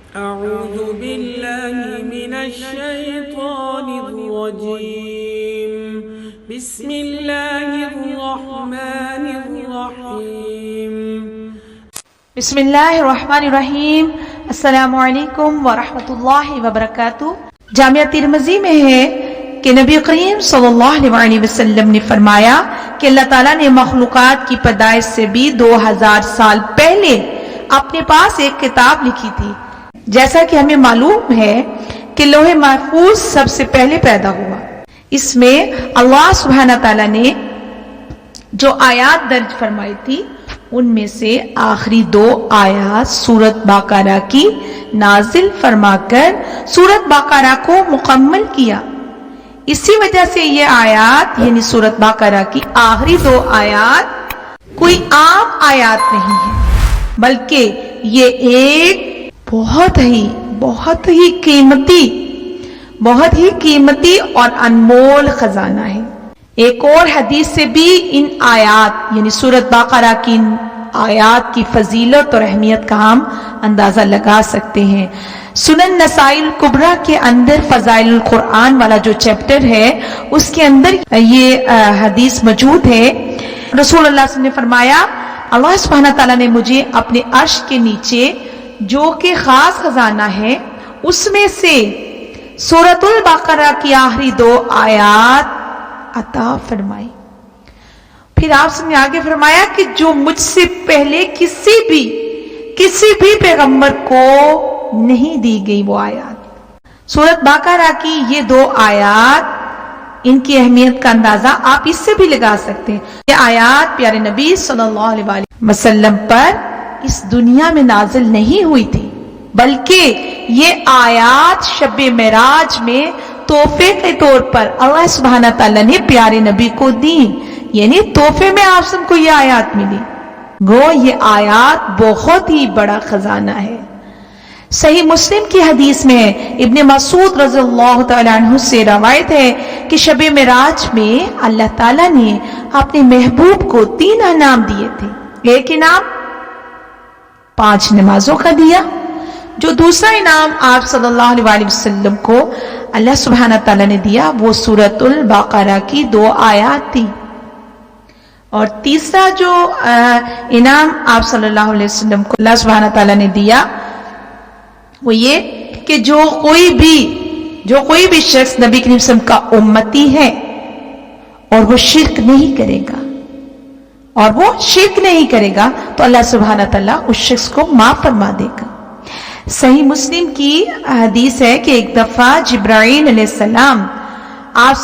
أعوذ بالله من الشيطان الرجيم بسم الله الرحمن الرحيم بسم اللہ الرحمن الرحیم۔ السلام علیکم ورحمۃ اللہ وبرکاتہ۔ جامعہ ترمذی میں ہے کہ نبی کریم صلی اللہ علیہ وسلم نے فرمایا کہ اللہ تعالیٰ نے مخلوقات کی پیدائش سے بھی 2000 سال پہلے اپنے پاس ایک کتاب لکھی تھی۔ جیسا کہ ہمیں معلوم ہے کہ لوح محفوظ سب سے پہلے پیدا ہوا۔ اس میں اللہ سبحانہ تعالیٰ نے جو آیات درج فرمائی تھی ان میں سے آخری 2 آیات سورۃ بقرہ کی نازل فرما کر سورۃ بقرہ کو مکمل کیا۔ اسی وجہ سے یہ آیات یعنی سورۃ بقرہ کی آخری 2 آیات کوئی عام آیات نہیں ہے، بلکہ یہ ایک بہت ہی قیمتی اور انمول خزانہ ہے۔ ایک اور حدیث سے بھی ان آیات یعنی سورۃ بقرہ کی آیات کی فضیلت اور اہمیت کا ہم اندازہ لگا سکتے ہیں۔ سنن نسائی الکبریٰ کے اندر فضائل القرآن والا جو چیپٹر ہے اس کے اندر یہ حدیث موجود ہے۔ رسول اللہ صلی اللہ علیہ وسلم نے فرمایا، اللہ سبحانہ تعالیٰ نے مجھے اپنے عرش کے نیچے جو کہ خاص خزانہ ہے اس میں سے سورۃ البقرہ کی آخری 2 آیات عطا فرمائی۔ پھر آپ نے آگے فرمایا کہ جو مجھ سے پہلے کسی بھی پیغمبر کو نہیں دی گئی وہ آیات۔ سورۃ بقرہ کی یہ 2 آیات، ان کی اہمیت کا اندازہ آپ اس سے بھی لگا سکتے ہیں۔ یہ آیات پیارے نبی صلی اللہ علیہ وسلم پر اس دنیا میں نازل نہیں ہوئی تھی، بلکہ یہ آیات شب معراج میں تحفے کے طور پر اللہ سبحانہ تعالیٰ نے پیارے نبی کو دی، یعنی تحفے میں آپ سب کو یہ آیات ملی۔ گو یہ آیات بہت ہی بڑا خزانہ ہے۔ صحیح مسلم کی حدیث میں ابن مسعود رضی اللہ تعالیٰ عنہ سے روایت ہے کہ شب معراج میں اللہ تعالیٰ نے اپنے محبوب کو 3 انعام دیے تھے۔ ایک انعام 5 نمازوں کا دیا، جو دوسرا انعام آپ صلی اللہ علیہ وسلم کو اللہ سبحانہ تعالیٰ نے دیا وہ سورۃ البقرہ کی 2 آیات تھی، اور تیسرا جو انعام آپ صلی اللہ علیہ وسلم کو اللہ سبحانہ تعالیٰ نے دیا وہ یہ کہ جو کوئی بھی شخص نبی کریم صلی اللہ علیہ وسلم کا امتی ہے اور وہ شرک نہیں کرے گا تو اللہ سبحانہ تعالیٰ اس شخص کو معاف فرما دے گا۔ صحیح مسلم کی حدیث ہے کہ ایک دفعہ جبرائیل علیہ السلام آپ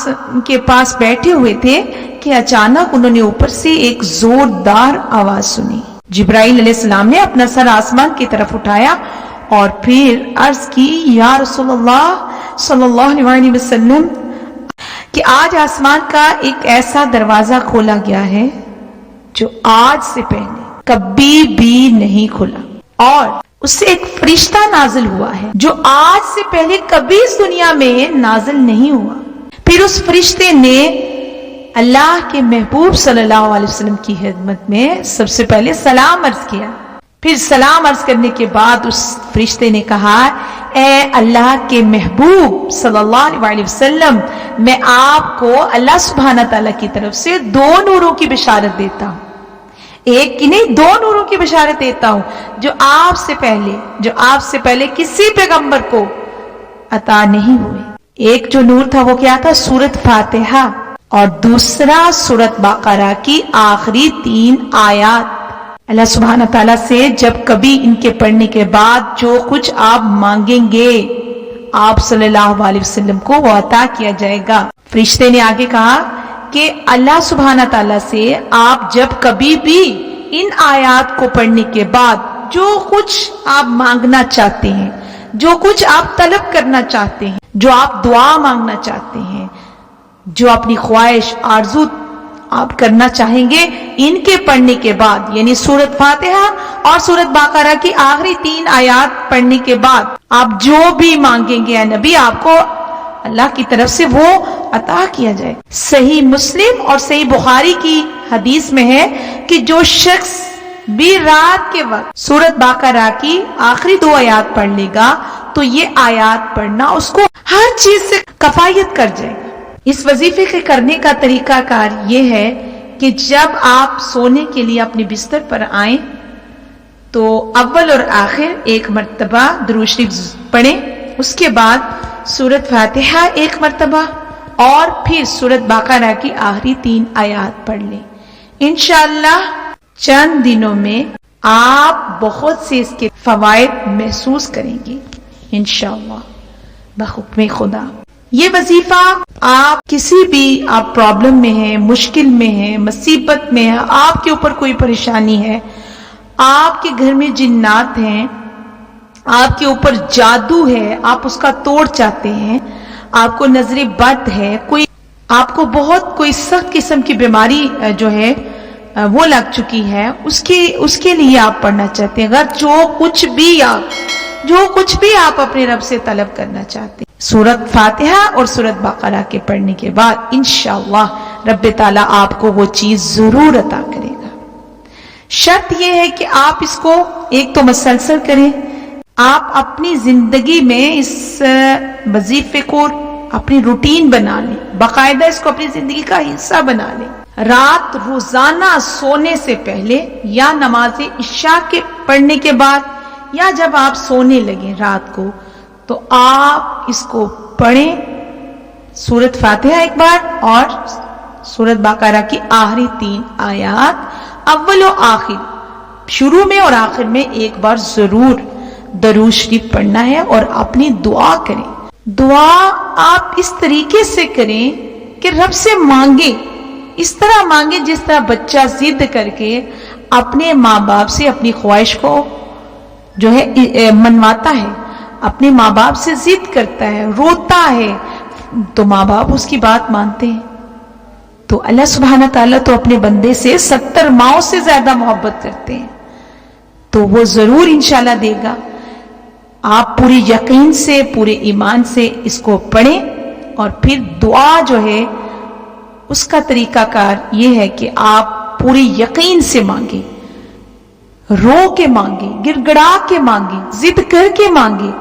کے پاس بیٹھے ہوئے تھے کہ اچانک انہوں نے اوپر سے ایک زوردار آواز سنی۔ جبرائیل علیہ السلام نے اپنا سر آسمان کی طرف اٹھایا اور پھر عرض کی، یا رسول اللہ صلی اللہ علیہ وسلم کہ آج آسمان کا ایک ایسا دروازہ کھولا گیا ہے جو آج سے پہلے کبھی بھی نہیں کھلا، اور اس سے ایک فرشتہ نازل ہوا ہے جو آج سے پہلے کبھی اس دنیا میں نازل نہیں ہوا۔ پھر اس فرشتے نے اللہ کے محبوب صلی اللہ علیہ وسلم کی خدمت میں سب سے پہلے سلام عرض کیا۔ پھر سلام عرض کرنے کے بعد اس فرشتے نے کہا، اے اللہ کے محبوب صلی اللہ علیہ وسلم، میں آپ کو اللہ سبحانہ تعالیٰ کی طرف سے 2 نوروں کی بشارت دیتا ہوں، ایک کی نہیں 2 نوروں کی بشارت دیتا ہوں جو آپ سے پہلے کسی پیغمبر کو عطا نہیں ہوئے۔ ایک جو نور تھا وہ کیا تھا؟ سورۃ فاتحہ، اور دوسرا سورۃ بقرہ کی آخری 3 آیات۔ اللہ سبحانہ تعالیٰ سے جب کبھی ان کے پڑھنے کے بعد جو کچھ آپ مانگیں گے آپ صلی اللہ علیہ وسلم کو وہ عطا کیا جائے گا۔ فرشتے نے آگے کہا کہ اللہ سبحانہ تعالیٰ سے آپ جب کبھی بھی ان آیات کو پڑھنے کے بعد جو کچھ آپ مانگنا چاہتے ہیں، جو کچھ آپ طلب کرنا چاہتے ہیں، جو آپ دعا مانگنا چاہتے ہیں، جو اپنی خواہش آرزو آپ کرنا چاہیں گے، ان کے پڑھنے کے بعد یعنی سورۃ فاتحہ اور سورۃ بقرہ کی آخری 3 آیات پڑھنے کے بعد آپ جو بھی مانگیں گے اے نبی آپ کو اللہ کی طرف سے وہ عطا کیا جائے۔ صحیح مسلم اور صحیح بخاری کی حدیث میں ہے کہ جو شخص بھی رات کے وقت سورت بقرہ کی آخری 2 آیات پڑھ لے گا تو یہ آیات پڑھنا اس کو ہر چیز سے کفایت کر جائے گا۔ اس وظیفے کے کرنے کا طریقہ کار یہ ہے کہ جب آپ سونے کے لیے اپنے بستر پر آئیں تو اول اور آخر 1 مرتبہ درود شریف پڑھیں، اس کے بعد سورت فاتحہ 1 مرتبہ اور پھر سورت بقرہ کی آخری 3 آیات پڑھ لیں۔ انشاءاللہ چند دنوں میں آپ بہت سے اس کے فوائد محسوس کریں گے انشاءاللہ بحکم خدا۔ یہ وظیفہ آپ کسی بھی آپ پرابلم میں ہیں، مشکل میں ہیں، مصیبت میں ہیں، آپ کے اوپر کوئی پریشانی ہے، آپ کے گھر میں جنات ہیں، آپ کے اوپر جادو ہے، آپ اس کا توڑ چاہتے ہیں، آپ کو نظر بد ہے، کوئی آپ کو بہت کوئی سخت قسم کی بیماری جو ہے وہ لگ چکی ہے، اس کے لیے آپ پڑھنا چاہتے ہیں، اگر جو کچھ بھی آپ اپنے رب سے طلب کرنا چاہتے ہیں، سورت فاتحہ اور سورت بقرہ کے پڑھنے کے بعد انشاءاللہ رب تعالیٰ آپ کو وہ چیز ضرور عطا کرے گا۔ شرط یہ ہے کہ آپ اس کو ایک تو مسلسل کریں، آپ اپنی زندگی میں اس وظیفے کو اپنی روٹین بنا لیں، باقاعدہ اس کو اپنی زندگی کا حصہ بنا لیں۔ رات روزانہ سونے سے پہلے یا نماز عشاء کے پڑھنے کے بعد یا جب آپ سونے لگیں رات کو تو آپ اس کو پڑھیں، سورت فاتحہ 1 بار اور سورت بقرہ کی آخری 3 آیات اول و آخر، شروع میں اور آخر میں 1 بار ضرور درود شریف پڑھنا ہے اور اپنی دعا کریں۔ دعا آپ اس طریقے سے کریں کہ رب سے مانگیں، اس طرح مانگیں جس طرح بچہ ضد کر کے اپنے ماں باپ سے اپنی خواہش کو جو ہے منواتا ہے، اپنے ماں باپ سے ضد کرتا ہے، روتا ہے، تو ماں باپ اس کی بات مانتے ہیں۔ تو اللہ سبحانہ تعالیٰ تو اپنے بندے سے 70 ماؤں سے زیادہ محبت کرتے ہیں، تو وہ ضرور انشاءاللہ دے گا۔ آپ پوری یقین سے، پورے ایمان سے اس کو پڑھیں اور پھر دعا جو ہے اس کا طریقہ کار یہ ہے کہ آپ پوری یقین سے مانگیں، رو کے مانگیں، گڑ گڑا کے مانگیں، ضد کر کے مانگیں،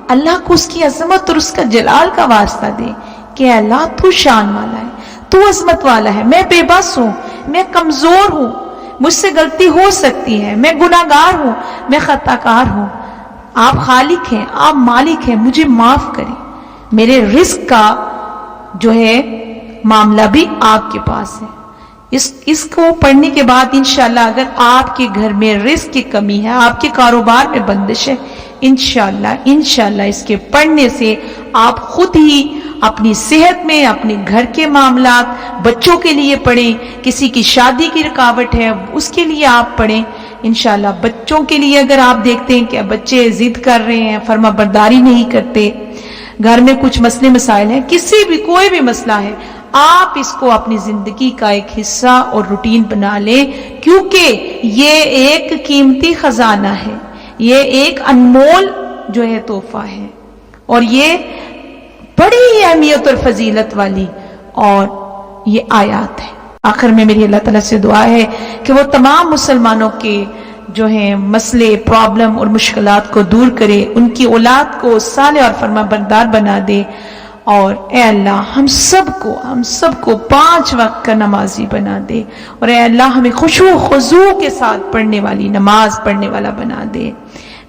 اللہ کو اس کی عظمت اور اس کا جلال کا واسطہ دیں کہ اللہ تو شان والا ہے، تو عظمت والا ہے، میں بے بس ہوں، میں کمزور ہوں، مجھ سے غلطی ہو سکتی ہے، میں گناہگار ہوں، میں خطا کار ہوں، آپ خالق ہیں، آپ مالک ہیں، مجھے معاف کریں، میرے رزق کا جو ہے معاملہ بھی آپ کے پاس ہے۔ اس کو پڑھنے کے بعد انشاءاللہ اگر آپ کے گھر میں رزق کی کمی ہے، آپ کے کاروبار میں بندش ہے، انشاءاللہ اس کے پڑھنے سے آپ خود ہی اپنی صحت میں، اپنے گھر کے معاملات، بچوں کے لیے پڑھیں، کسی کی شادی کی رکاوٹ ہے اس کے لیے آپ پڑھیں۔ انشاءاللہ بچوں کے لیے اگر آپ دیکھتے ہیں کہ بچے ضد کر رہے ہیں، فرما برداری نہیں کرتے، گھر میں کچھ مسئلے مسائل ہیں، کوئی بھی مسئلہ ہے، آپ اس کو اپنی زندگی کا ایک حصہ اور روٹین بنا لیں، کیونکہ یہ ایک قیمتی خزانہ ہے، یہ ایک انمول جو ہے تحفہ ہے، اور یہ بڑی اہمیت اور فضیلت والی اور یہ آیات ہے۔ آخر میں میری اللہ تعالیٰ سے دعا ہے کہ وہ تمام مسلمانوں کے جو ہیں مسئلے، پرابلم اور مشکلات کو دور کرے، ان کی اولاد کو صالح اور فرما بردار بنا دے، اور اے اللہ ہم سب کو 5 وقت کا نمازی بنا دے، اور اے اللہ ہمیں خشوع و خضوع کے ساتھ پڑھنے والی نماز پڑھنے والا بنا دے۔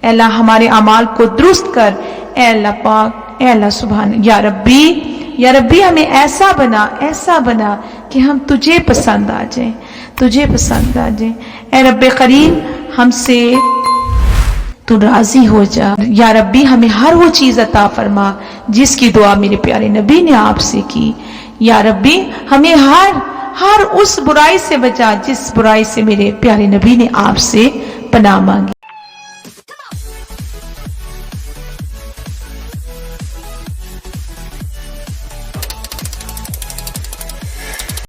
اے اللہ ہمارے اعمال کو درست کر، اے اللہ پاک، اے اللہ سبحان، یا ربی ہمیں ایسا بنا کہ ہم تجھے پسند آ جائیں، اے رب کریم ہم سے تو راضی ہو جا، یا ربی ہمیں ہر وہ چیز عطا فرما جس کی دعا میرے پیارے نبی نے آپ سے کی، یا ربی ہمیں ہر اس برائی سے بچا جس برائی سے میرے پیارے نبی نے آپ سے پناہ مانگی۔